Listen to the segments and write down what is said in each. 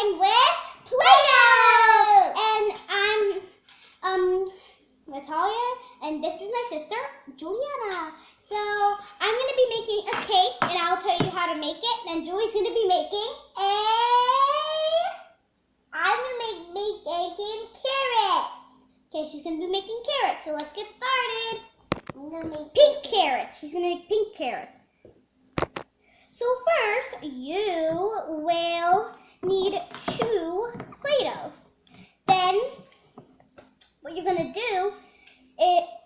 playing with Play-Doh! And I'm Natalia, and this is my sister, Yulianna. So I'm going to be making a cake, and I'll tell you how to make it. And Julie's going to be making making carrots. Okay, she's going to be making carrots, so let's get started. I'm going to make pink carrots. She's going to make pink carrots. So first, you will need 2 Play-Dohs. Then, what you're going to do,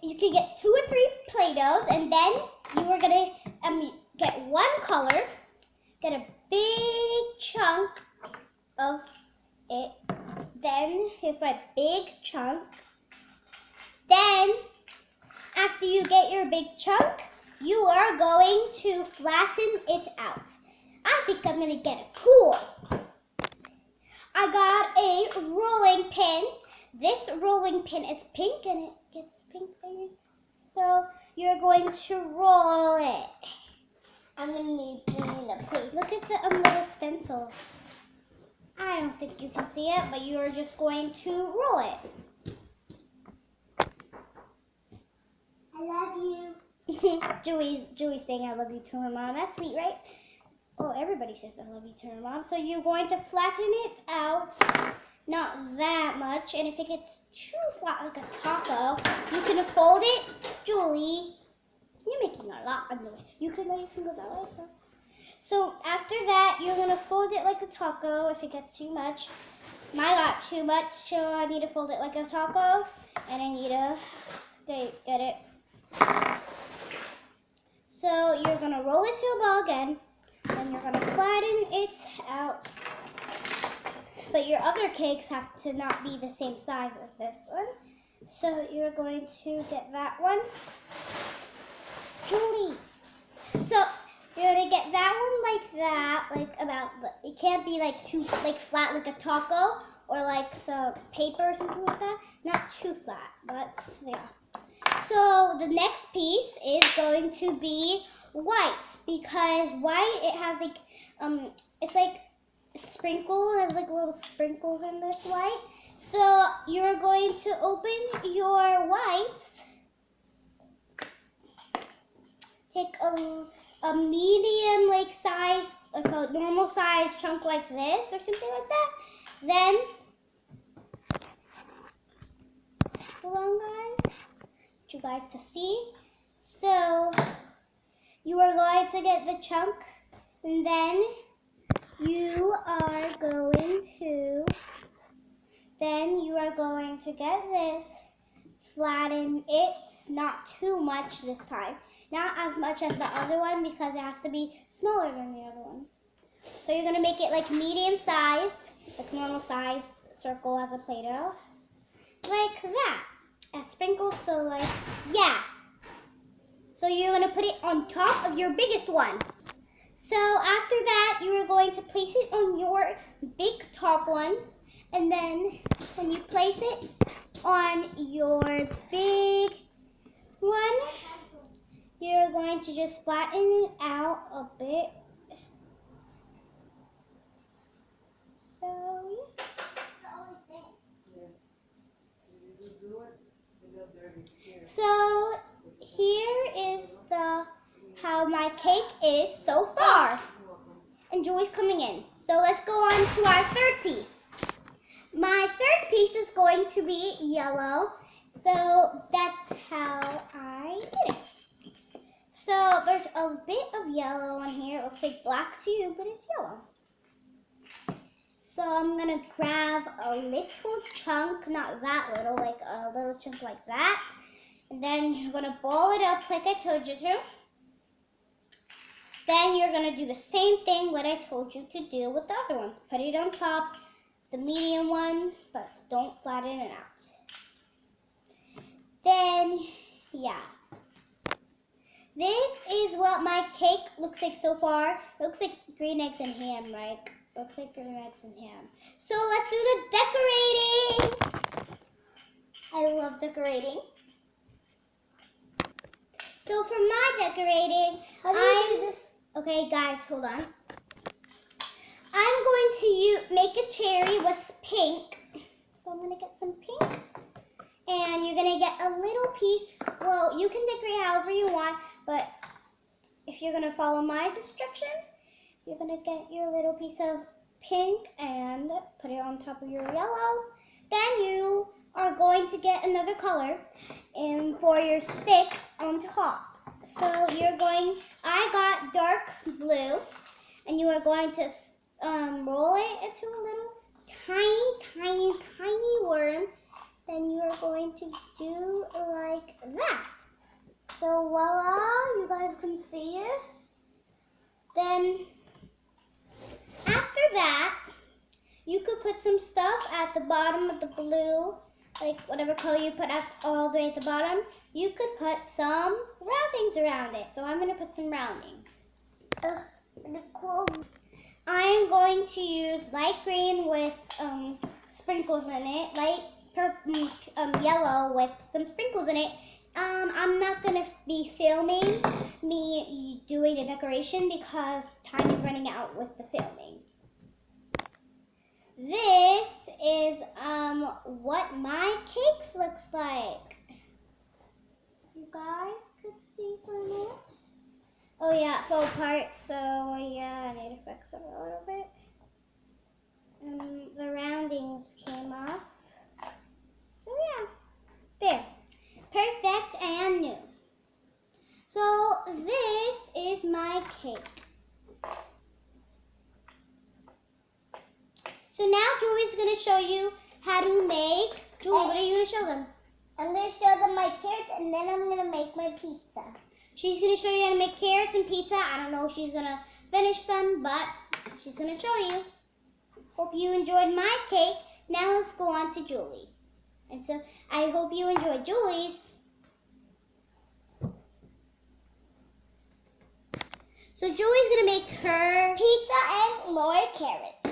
you can get 2 or 3 Play-Dohs, and then you are going to get 1 color, get a big chunk of it. Then, here's my big chunk. Then, after you get your big chunk, you are going to flatten it out. I think I'm going to get a tool. I got a rolling pin. This rolling pin is pink and it gets pink there. So you're going to roll it. I'm going to need a plate. Look at the little stencils. I don't think you can see it, but you are just going to roll it. I love you. Julie's saying I love you to her mom. That's sweet, right? Oh, everybody says I love you to her mom. So you're going to flatten it out, not that much. And if it gets too flat like a taco, you can fold it. Julie, you're making a lot of noise. You can go that way. So after that, you're going to fold it like a taco if it gets too much. Mine got too much, so I need to fold it like a taco. And I need to get it. So you're going to roll it to a ball again, and you're going to flatten it out. But your other cakes have to not be the same size as this one. So you're going to get that one. Julie! So you're going to get that one like that, it can't be like too flat like a taco or like some paper or something like that. Not too flat, but yeah. So the next piece is going to be white, because white, it has it's like sprinkle, has like little sprinkles in this white. So you're going to open your white, take a medium size, like a normal size chunk like this or something like that. Then, hold on guys. You guys to see. So you are going to get the chunk, and then you are going to get this, flatten it, not too much this time, not as much as the other one because it has to be smaller than the other one. So you're going to make it like medium sized, like normal sized circle as a Play-Doh, like that. Sprinkles, so yeah. So you're going to put it on top of your biggest one. So after that, you are going to place it on your big top one. And then when you place it on your big one, you're going to just flatten it out a bit. So yeah. So here is how my cake is so far. And Julie's coming in. So let's go on to our third piece. My third piece is going to be yellow. So that's how I did it. So there's a bit of yellow on here. It looks like black to you, but it's yellow. So I'm going to grab a little chunk, not that little, like a little chunk like that. And then you're going to ball it up like I told you to. Then you're going to do the same thing what I told you to do with the other ones. Put it on top, the medium one, but don't flatten it out. Then, yeah. This is what my cake looks like so far. It looks like green eggs and ham, right? Looks like green eggs and ham. So let's do the decorating. I love decorating. So for my decorating, okay guys, hold on. I'm going to make a big cherry with pink. So I'm gonna get some pink. And you're gonna get a little piece. Well, you can decorate however you want, but if you're gonna follow my instructions, you're gonna get your little piece of pink and put it on top of your yellow. Then you are going to get another color and for your stick on top. So I got dark blue, and you are going to roll it into a little tiny worm. Then you are going to do like that. So voila, you guys can see it. Then after that, you could put some stuff at the bottom of the blue, like whatever color you put up all the way at the bottom. You could put some roundings around it. So I'm going to put some roundings. I'm going to use light green with sprinkles in it, light purple, yellow with some sprinkles in it. I'm not going to be filming me doing the decoration because time is running out with the filming. This is what my cakes looks like. You guys could see for a minute. Oh yeah, it fell apart, so yeah, I need to fix it a little bit. The roundings came off. So yeah, there. Perfect and new. So this is my cake. So now Julie's going to show you how to make. Julie, what are you going to show them? I'm going to show them my carrots, and then I'm going to make my pizza. She's going to show you how to make carrots and pizza. I don't know if she's going to finish them, but she's going to show you. Hope you enjoyed my cake. Now let's go on to Julie. And so I hope you enjoyed Julie's. So Julie's going to make her pizza and more carrots.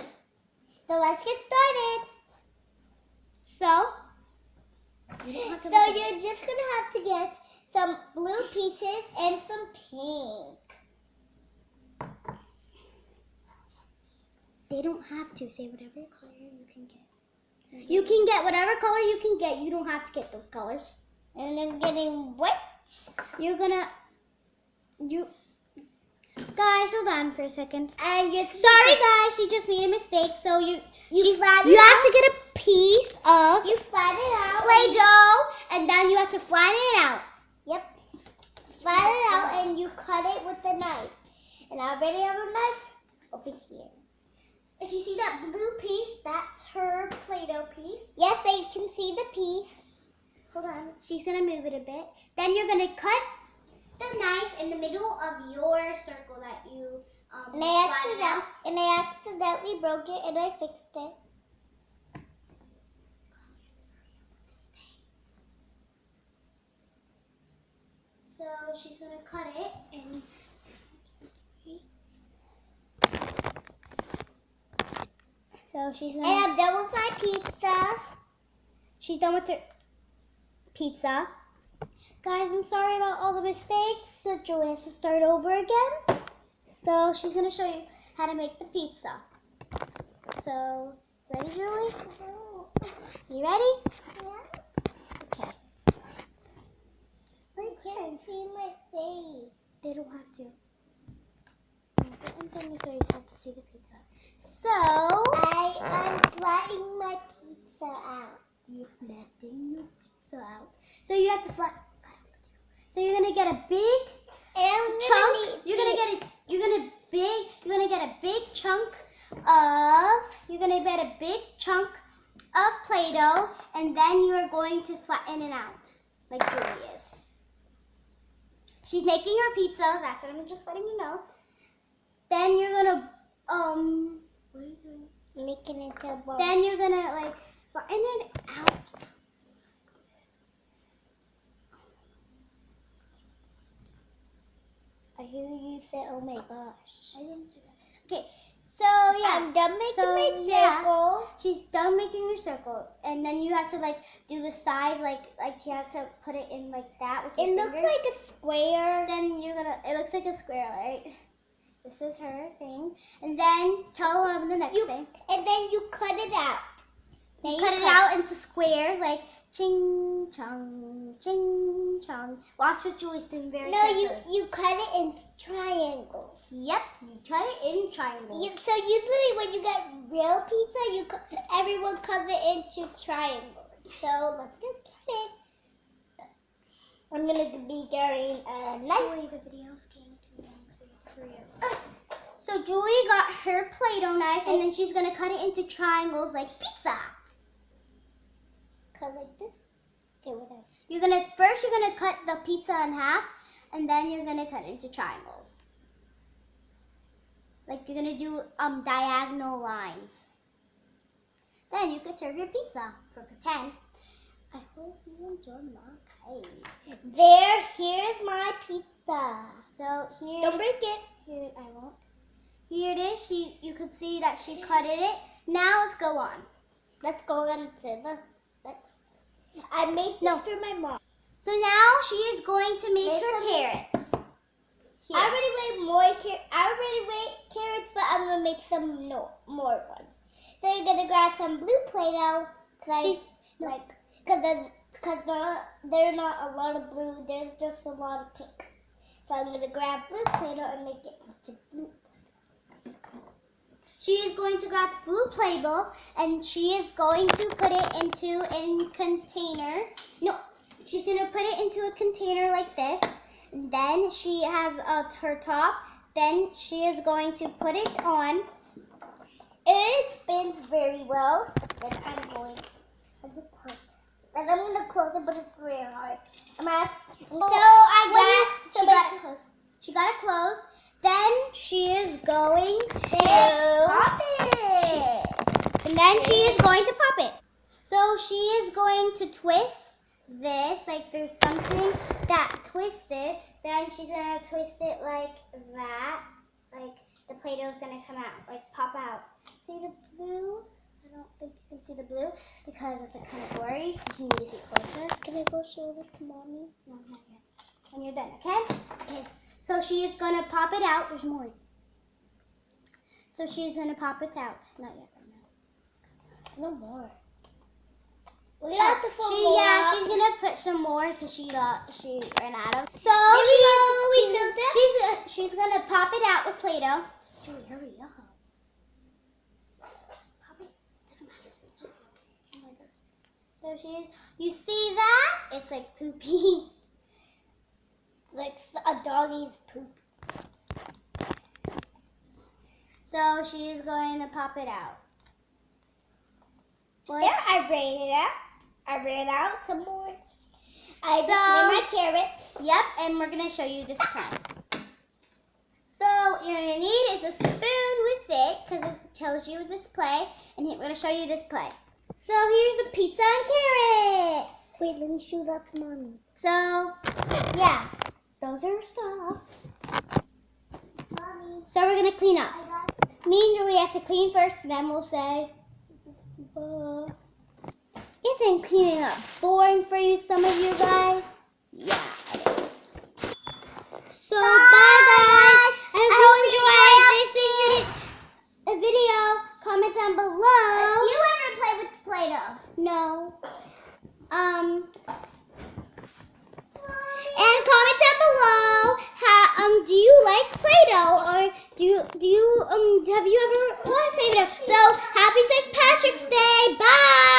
So let's get started. So you're just going to have to get some blue pieces and some pink. They don't have to. Say whatever color you can get. You can get whatever color you can get. You don't have to get those colors. And I'm getting what? You're gonna... Guys, hold on for a second. And sorry, guys. She just made a mistake. So you have to get a piece of you flatten it out Play-Doh, and then you have to flatten it out. Yep. Flatten it out, and you cut it with a knife. And I already have a knife over here. If you see that blue piece, that's her Play-Doh piece. Yes, they can see the piece. Hold on. She's gonna move it a bit. Then you're gonna cut the knife in the middle of your circle that you and I accidentally broke it, and I fixed it. So she's gonna cut it and And I'm done with my pizza. She's done with her pizza. Guys, I'm sorry about all the mistakes. So Julie has to start over again. So she's gonna show you how to make the pizza. So, ready, Julie? You ready? Yeah. Okay. You can't see my face. They don't have to. I'm going to have to see the pizza. So, I'm flattening my pizza out. You're flattening your pizza out. So you have to flatten. So you're gonna get a big chunk. You're gonna get a big chunk of Play-Doh, and then you are going to flatten it out like Julie is. She's making her pizza. That's what I'm just letting you know. Then you're gonna what are you doing? Making it into a ball. Then you're gonna like flatten it out. I hear you say, "Oh my gosh." I didn't say that. Okay, so yeah. I'm done making my circle. She's done making her circle. And then you have to like do the sides, like you have to put it in like that with your It looks fingers. like a square. Then you're gonna, it looks like a square, right? This is her thing. And then tell them the next thing. And then you cut it out. You cut it out into squares, like ching chong, ching chong. Watch what Julie's doing very carefully. You cut it into triangles. Yep, you cut it in triangles. So usually when you get real pizza, everyone cuts it into triangles. So let's get started. I'm gonna be doing a knife. Julie, the video's getting too long, so you have to hurry up. So Julie got her Play-Doh knife, and then she's gonna cut it into triangles like pizza. Cut like this. Okay, whatever. You're gonna cut the pizza in half, and then you're gonna cut into triangles. Like you're gonna do diagonal lines. Then you could serve your pizza for pretend. I hope you enjoy my cake. Here's my pizza. So here. Don't break it. Here, I won't. Here it is. You could see that she cut it. Now let's go on. Let's go on to the next. I made this for my mom. So now she is going to make her carrots. Here. I already made carrots, but I'm gonna make some more ones. So you're gonna grab some blue Play-Doh, because there's not a lot of blue. There's just a lot of pink. So I'm gonna grab blue Play-Doh and make it into blue. She is going to grab blue Play-Doh and she is going to put it into a container. No, she's going to put it into a container like this. And then she has her top. Then she is going to put it on. It spins very well. Then I'm going to close this. And I'm going to close it, but it's very hard. She got it closed. Then she is going to pop it. And then she is going to pop it. So she is going to twist this, like there's something that twisted. Then she's going to twist it like that. Like the Play-Doh is going to come out, like pop out. See the blue? I don't think you can see the blue because it's like kind of blurry. You need to see it closer. Can I go show this to Mommy? No, not yet. When you're done, okay? Okay. So she is going to pop it out. There's more. So she's going to pop it out. Not yet. No more. She's going to put some more because she ran out of. So she's going to pop it out with Play-Doh. Julie, hurry up. Pop it. Doesn't matter. Oh my God. So you see that? It's like poopy. Like a doggy's poop. So she is going to pop it out. There, I ran it out. I ran out some more. I just made my carrots. Yep, and we're going to show you this plan. So you're going to need is a spoon with it because it tells you display. And we're going to show you this play. So here's the pizza and carrots. Wait, let me show that to Mommy. So, yeah. Those are stuff. Mommy. So we're going to clean up. Me and Julie have to clean first, and then we'll say, isn't cleaning up boring for you, some of you guys? Yeah, it is. So, bye guys. I hope you enjoyed this video. Comment down below. Have you ever played with Play-Doh? No. And comment down below. Do you like Play-Doh, or have you ever liked Play-Doh? So happy St. Patrick's Day. Bye.